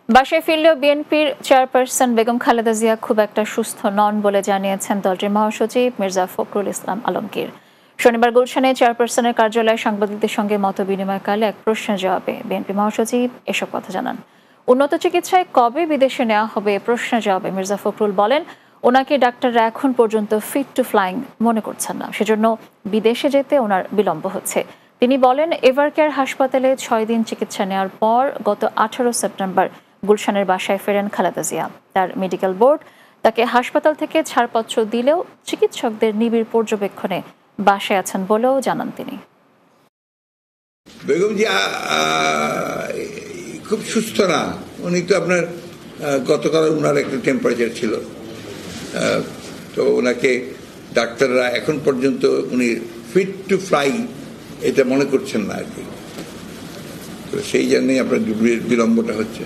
বাসায় ফিরলেও বিএনপির চেয়ারপারসন বেগম খালেদা জিয়া খুব একটা সুস্থ নন বলে জানিয়েছেন দলটির মহাসচিব মির্জা ফখরুল ইসলাম আলমগীর। শনিবার গুলশানে চেয়ারপারসনের কার্যালয়ে সাংবাদিকদের সঙ্গে মত বিনিময়কালে এক প্রশ্নের জবাবে বিএনপি মহাসচিব এসব কথা জানান। উন্নত চিকিৎসায় কবে বিদেশে নেওয়া হবে প্রশ্নের জবাবে মির্জা ফখরুল বলেন, ওনাকে ডাক্তাররা এখন পর্যন্ত ফিট টু ফ্লাইং মনে করছেন না, সেজন্য বিদেশে যেতে ওনার বিলম্ব হচ্ছে। তিনি বলেন, এভারকেয়ার হাসপাতালে 6 দিন চিকিৎসা নেওয়ার পর গত 18 সেপ্টেম্বর গুলশানের বাসায় ফেরেন খালেদা জিয়া। তার মেডিকেল বোর্ড তাকে হাসপাতাল থেকে ছাড়পত্র দিলেও চিকিৎসকদের নিবিড় পর্যবেক্ষণে বাসায় আছেন বলেও জানান তিনি। বেগম জিয়া খুব সুস্থ না, উনি তো আপনার গতকাল ওনার একটা টেম্পারেচার ছিল, তো ওনাকে ডাক্তাররা এখন পর্যন্ত উনি ফিট টু ফ্লাই এটা মনে করছেন না আর কি। তো সেই জন্যই আপনার বিলম্বটা হচ্ছে।